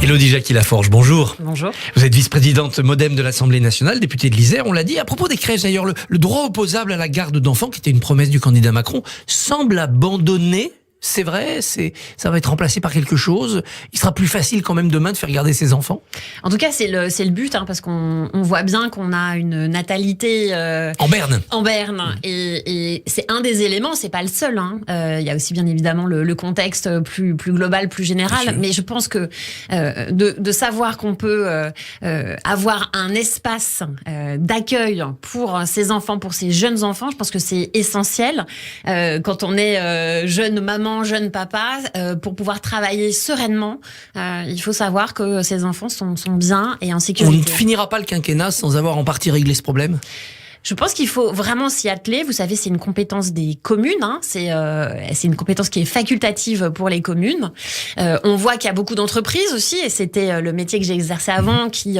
Élodie Jacqui-Laforge, bonjour. Bonjour. Vous êtes vice-présidente modem de l'Assemblée nationale, députée de l'Isère, on l'a dit. À propos des crèches d'ailleurs, le droit opposable à la garde d'enfants, qui était une promesse du candidat Macron, semble abandonné. C'est vrai, ça va être remplacé par quelque chose. Il sera plus facile quand même demain de faire garder ses enfants. En tout cas, c'est le but, parce qu'on voit bien qu'on a une natalité en berne. En berne, et c'est un des éléments, c'est pas le seul. Il y a aussi bien évidemment le contexte plus global, plus général. Mais je pense que de savoir qu'on peut avoir un espace d'accueil pour ses enfants, pour ses jeunes enfants, je pense que c'est essentiel quand on est jeune maman, jeune papa, pour pouvoir travailler sereinement. Il faut savoir que ces enfants sont bien et en sécurité. On ne finira pas le quinquennat sans avoir en partie réglé ce problème ? Je pense qu'il faut vraiment s'y atteler. Vous savez, c'est une compétence des communes. C'est une compétence qui est facultative pour les communes. On voit qu'il y a beaucoup d'entreprises aussi, et c'était le métier que j'ai exercé avant, qui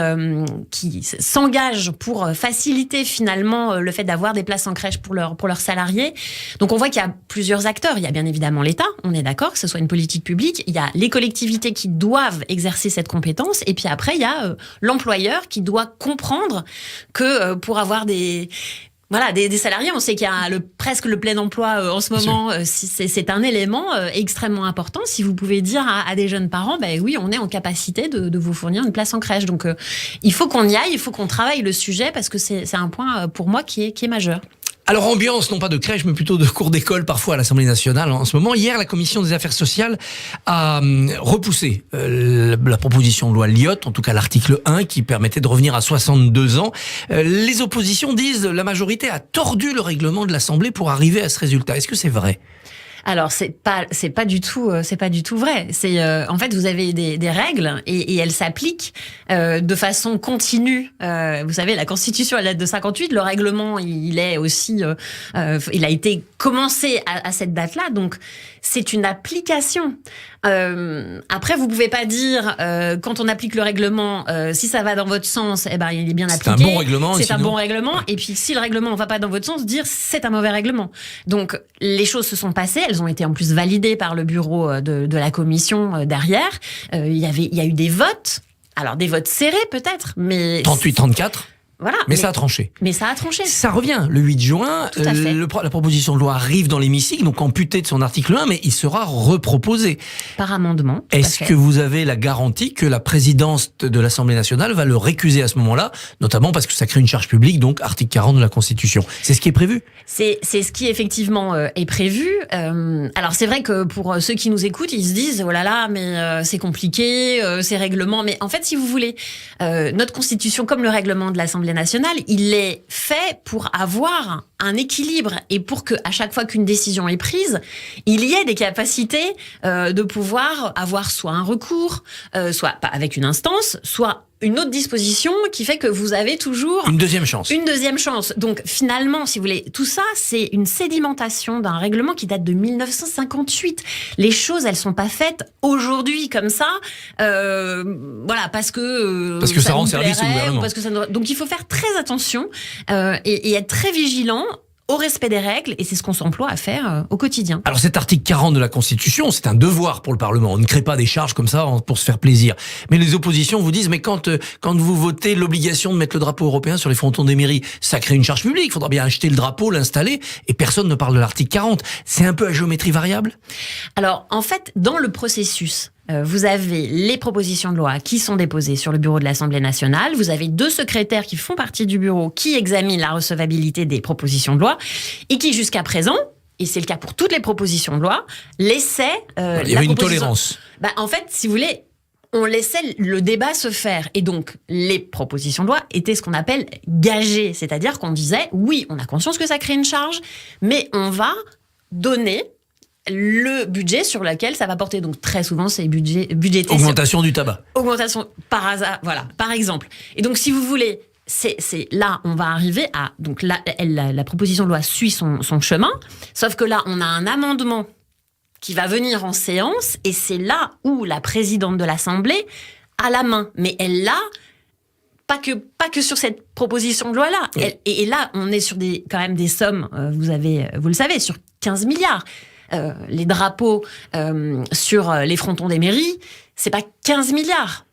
s'engagent pour faciliter finalement le fait d'avoir des places en crèche pour leurs salariés. Donc on voit qu'il y a plusieurs acteurs. Il y a bien évidemment l'État, on est d'accord, que ce soit une politique publique. Il y a les collectivités qui doivent exercer cette compétence. Et puis après, il y a l'employeur qui doit comprendre que pour avoir des salariés, on sait qu'il y a presque le plein emploi en ce moment. C'est un élément extrêmement important. Si vous pouvez dire à des jeunes parents, oui, on est en capacité de vous fournir une place en crèche. Donc, il faut qu'on y aille, il faut qu'on travaille le sujet, parce que c'est un point pour moi qui est majeur. Alors, ambiance, non pas de crèche, mais plutôt de cours d'école parfois à l'Assemblée nationale en ce moment. Hier, la Commission des affaires sociales a repoussé la proposition de loi Lyotte, en tout cas l'article 1, qui permettait de revenir à 62 ans. Les oppositions disent la majorité a tordu le règlement de l'Assemblée pour arriver à ce résultat. Est-ce que c'est vrai ? Alors c'est pas du tout vrai. En fait, vous avez des règles et elles s'appliquent de façon continue. Vous savez, la Constitution elle date de 58, le règlement il est aussi il a été commencé à cette date-là, donc c'est une application. Après, vous pouvez pas dire quand on applique le règlement, si ça va dans votre sens, il est bien appliqué. C'est un bon règlement. C'est un bon règlement. Et puis si le règlement va pas dans votre sens, dire c'est un mauvais règlement. Donc les choses se sont passées. Elles ont été en plus validées par le bureau de la commission derrière. Il y a eu des votes. Alors des votes serrés peut-être, mais 38-34. Voilà, mais ça a tranché. Mais ça a tranché. Ça revient le 8 juin. Tout à fait. La proposition de loi arrive dans l'hémicycle, donc amputée de son article 1, mais il sera reproposé. Par amendement. Est-ce que vous avez la garantie que la présidence de l'Assemblée nationale va le récuser à ce moment-là, notamment parce que ça crée une charge publique, donc article 40 de la Constitution ? C'est ce qui est prévu ? C'est ce qui effectivement est prévu. Alors c'est vrai que pour ceux qui nous écoutent, ils se disent oh là là, mais c'est compliqué, ces règlements. Mais en fait, si vous voulez, notre Constitution comme le règlement de l'Assemblée nationale, il est fait pour avoir un équilibre et pour que à chaque fois qu'une décision est prise, il y ait des capacités de pouvoir avoir soit un recours, soit pas avec une instance, soit une autre disposition qui fait que vous avez toujours une deuxième chance. Une deuxième chance. Donc finalement, si vous voulez, tout ça, c'est une sédimentation d'un règlement qui date de 1958. Les choses, elles sont pas faites aujourd'hui comme ça, parce que ça rend service au gouvernement. Parce que donc il faut faire très attention et être très vigilant au respect des règles, et c'est ce qu'on s'emploie à faire au quotidien. Alors cet article 40 de la Constitution, c'est un devoir pour le Parlement. On ne crée pas des charges comme ça pour se faire plaisir. Mais les oppositions vous disent, mais quand vous votez l'obligation de mettre le drapeau européen sur les frontons des mairies, ça crée une charge publique. Il faudra bien acheter le drapeau, l'installer, et personne ne parle de l'article 40. C'est un peu à géométrie variable ? Alors, en fait, dans le processus, vous avez les propositions de loi qui sont déposées sur le bureau de l'Assemblée nationale. Vous avez 2 secrétaires qui font partie du bureau qui examinent la recevabilité des propositions de loi et qui, jusqu'à présent, et c'est le cas pour toutes les propositions de loi, laissaient il y avait une tolérance. En fait, si vous voulez, on laissait le débat se faire. Et donc, les propositions de loi étaient ce qu'on appelle gagées. C'est-à-dire qu'on disait, oui, on a conscience que ça crée une charge, mais on va donner le budget sur lequel ça va porter. Donc très souvent, c'est budgété. Augmentation du tabac. Augmentation par hasard, voilà, par exemple. Et donc, si vous voulez, c'est là, on va arriver à... Donc là, la proposition de loi suit son chemin, sauf que là, on a un amendement qui va venir en séance, et c'est là où la présidente de l'Assemblée a la main. Mais elle l'a pas que sur cette proposition de loi-là. Oui. Et là, on est sur quand même des sommes, vous le savez, sur 15 milliards. Les drapeaux sur les frontons des mairies, c'est pas 15 milliards.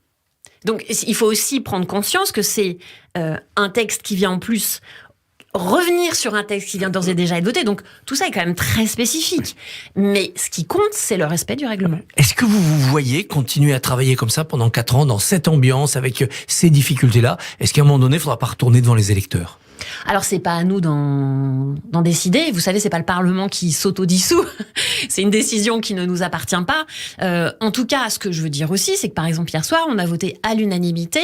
Donc, il faut aussi prendre conscience que c'est un texte qui vient en plus revenir sur un texte qui vient d'ores et déjà être voté. Donc, tout ça est quand même très spécifique. Mais ce qui compte, c'est le respect du règlement. Est-ce que vous vous voyez continuer à travailler comme ça pendant 4 ans, dans cette ambiance, avec ces difficultés-là? Est-ce qu'à un moment donné, il ne faudra pas retourner devant les électeurs? Alors, c'est pas à nous d'en décider. Vous savez, c'est pas le Parlement qui s'auto-dissout. C'est une décision qui ne nous appartient pas. En tout cas, ce que je veux dire aussi, c'est que par exemple, hier soir, on a voté à l'unanimité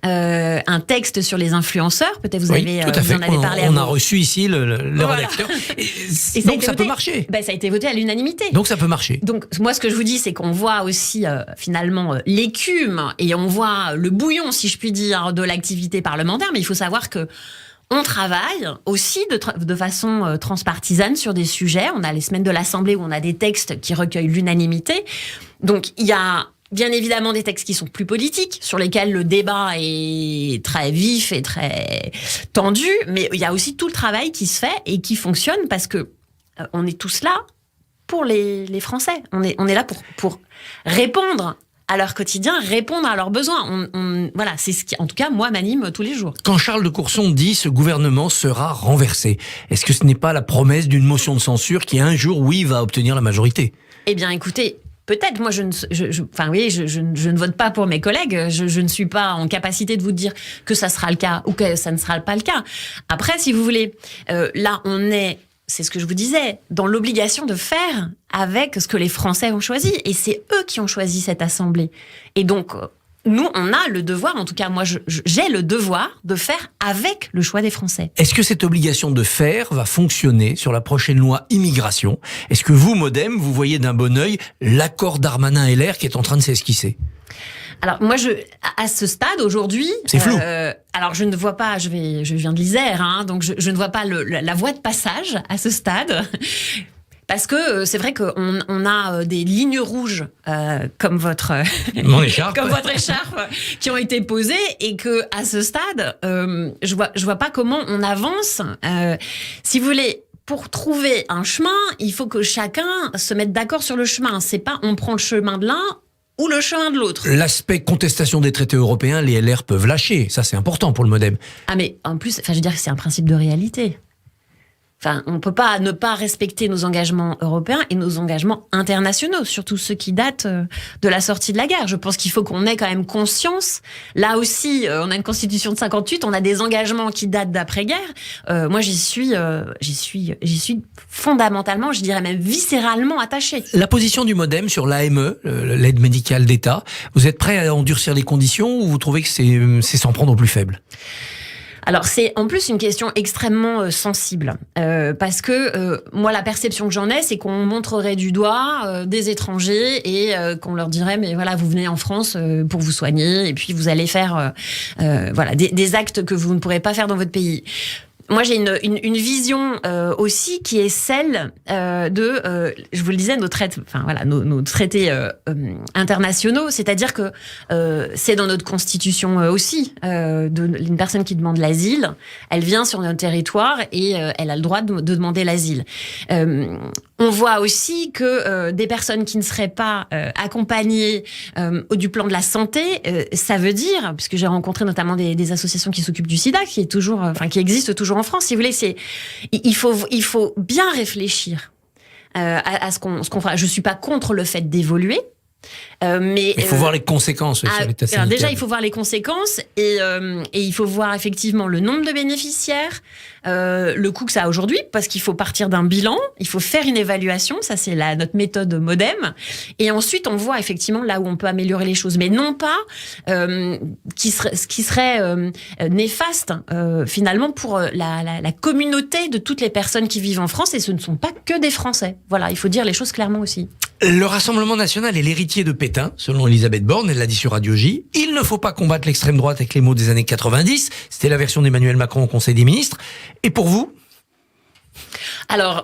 un texte sur les influenceurs. Peut-être vous en avez parlé. On a reçu ici le rédacteur. Donc, ça peut marcher. Ça a été voté à l'unanimité. Donc, ça peut marcher. Donc, moi, ce que je vous dis, c'est qu'on voit aussi finalement l'écume et on voit le bouillon, si je puis dire, de l'activité parlementaire. Mais il faut savoir que on travaille aussi de façon transpartisane sur des sujets. On a les semaines de l'Assemblée où on a des textes qui recueillent l'unanimité. Donc, il y a bien évidemment des textes qui sont plus politiques, sur lesquels le débat est très vif et très tendu. Mais il y a aussi tout le travail qui se fait et qui fonctionne parce que on est tous là pour les Français. On est là pour répondre à leur quotidien, répondre à leurs besoins. Voilà, c'est ce qui, en tout cas, moi, m'anime tous les jours. Quand Charles de Courson dit « ce gouvernement sera renversé », est-ce que ce n'est pas la promesse d'une motion de censure qui, un jour, oui, va obtenir la majorité? Eh bien, écoutez, peut-être, moi, je ne vote pas pour mes collègues. Je ne suis pas en capacité de vous dire que ça sera le cas ou que ça ne sera pas le cas. Après, si vous voulez, là, on est... C'est ce que je vous disais, dans l'obligation de faire avec ce que les Français ont choisi. Et c'est eux qui ont choisi cette Assemblée. Et donc, nous, on a le devoir, en tout cas, moi, j'ai le devoir de faire avec le choix des Français. Est-ce que cette obligation de faire va fonctionner sur la prochaine loi immigration? Est-ce que vous, Modem, vous voyez d'un bon œil l'accord Darmanin-LR qui est en train de s'esquisser? Alors moi, à ce stade aujourd'hui, c'est flou. Alors je ne vois pas, je viens de l'Isère, hein, donc je ne vois pas la voie de passage à ce stade. Parce que c'est vrai qu'on a des lignes rouges comme votre écharpe, comme votre écharpe, qui ont été posées et que à ce stade, je vois pas comment on avance. Si vous voulez. Pour trouver un chemin, il faut que chacun se mette d'accord sur le chemin. C'est pas on prend le chemin de l'un ou le chemin de l'autre. L'aspect contestation des traités européens, les LR peuvent lâcher. Ça, c'est important pour le Modem. Ah, mais en plus, je veux dire que c'est un principe de réalité. Enfin, on ne peut pas ne pas respecter nos engagements européens et nos engagements internationaux, surtout ceux qui datent de la sortie de la guerre. Je pense qu'il faut qu'on ait quand même conscience. Là aussi, on a une constitution de 58, on a des engagements qui datent d'après-guerre. Moi, j'y suis fondamentalement, je dirais même viscéralement attachée. La position du Modem sur l'AME, l'aide médicale d'État, vous êtes prêt à endurcir les conditions ou vous trouvez que c'est s'en prendre au plus faible ? Alors c'est en plus une question extrêmement sensible parce que moi la perception que j'en ai c'est qu'on montrerait du doigt des étrangers et qu'on leur dirait mais voilà vous venez en France pour vous soigner et puis vous allez faire voilà des actes que vous ne pourrez pas faire dans votre pays. Moi, j'ai une vision aussi qui est celle je vous le disais, nos traités internationaux, c'est-à-dire que c'est dans notre constitution aussi. Une personne qui demande l'asile, elle vient sur notre territoire et elle a le droit de demander l'asile. On voit aussi que des personnes qui ne seraient pas accompagnées du plan de la santé, ça veut dire, puisque j'ai rencontré notamment des associations qui s'occupent du sida, qui existent toujours en France, si vous voulez, il faut bien réfléchir à ce qu'on fera. Je suis pas contre le fait d'évoluer. Mais il faut voir les conséquences sur l'état sanitaire. Déjà, il faut voir les conséquences et il faut voir effectivement le nombre de bénéficiaires, le coût que ça a aujourd'hui, parce qu'il faut partir d'un bilan, il faut faire une évaluation, ça c'est notre méthode Modem, et ensuite on voit effectivement là où on peut améliorer les choses, mais non pas ce qui serait néfaste finalement pour la communauté de toutes les personnes qui vivent en France, et ce ne sont pas que des Français. Voilà, il faut dire les choses clairement aussi. Le Rassemblement national est l'héritier de Pétain, selon Elisabeth Borne, elle l'a dit sur Radio J. Il ne faut pas combattre l'extrême droite avec les mots des années 90. C'était la version d'Emmanuel Macron au Conseil des ministres. Et pour vous ? Alors,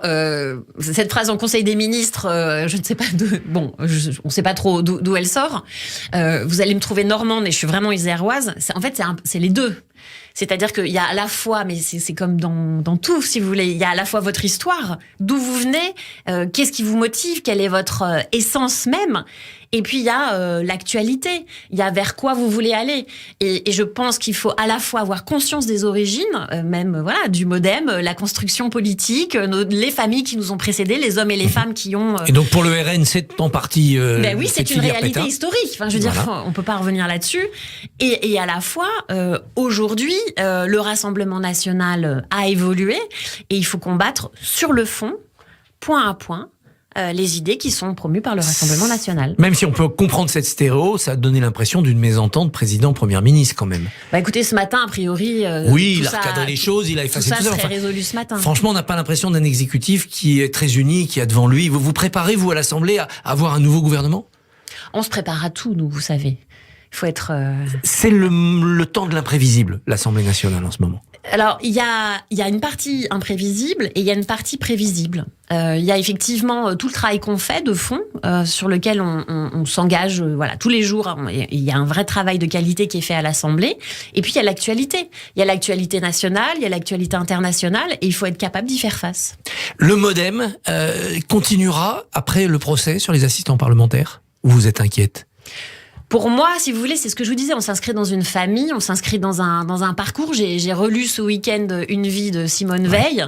cette phrase en Conseil des ministres, je ne sais pas on ne sait pas trop d'où elle sort. Vous allez me trouver normande et je suis vraiment iséroise. En fait, c'est les deux. C'est-à-dire qu'il y a à la fois, mais c'est comme dans tout, si vous voulez, il y a à la fois votre histoire, d'où vous venez, qu'est-ce qui vous motive, quelle est votre essence même, et puis il y a l'actualité, il y a vers quoi vous voulez aller. Et je pense qu'il faut à la fois avoir conscience des origines, même voilà, du MoDem, la construction politique, les familles qui nous ont précédés, les hommes et les femmes qui ont... Et donc pour le RN, c'est en partie... Ben oui, c'est une réalité historique. Enfin, je veux dire, on peut pas revenir là-dessus. Et à la fois, aujourd'hui, le Rassemblement national a évolué et il faut combattre sur le fond, point à point, les idées qui sont promues par le Rassemblement national. Même si on peut comprendre cette stéréo, ça a donné l'impression d'une mésentente président-premier ministre quand même. Bah écoutez, ce matin, a priori... oui, il a recadré les choses, il a effacé tout ça. Tout ça serait résolu ce matin. Franchement, on n'a pas l'impression d'un exécutif qui est très uni, qui a devant lui. Vous vous préparez, vous, à l'Assemblée, à avoir un nouveau gouvernement ? On se prépare à tout, nous, vous savez. Il faut être... C'est le temps de l'imprévisible, l'Assemblée nationale, en ce moment. Alors, il y a une partie imprévisible et il y a une partie prévisible. Il y a effectivement tout le travail qu'on fait de fond, sur lequel on s'engage voilà, tous les jours. Il y a un vrai travail de qualité qui est fait à l'Assemblée. Et puis, il y a l'actualité. Il y a l'actualité nationale, il y a l'actualité internationale et il faut être capable d'y faire face. Le MoDem continuera après le procès sur les assistants parlementaires ? Ou vous êtes inquiète ? Pour moi, si vous voulez, c'est ce que je vous disais, on s'inscrit dans une famille, on s'inscrit dans un parcours. J'ai relu ce week-end Une vie de Simone Veil.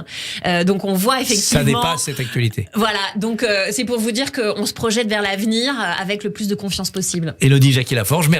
Donc on voit effectivement... Ça dépasse cette actualité. Voilà, donc c'est pour vous dire qu'on se projette vers l'avenir avec le plus de confiance possible. Élodie Jacquier-Laforge, merci.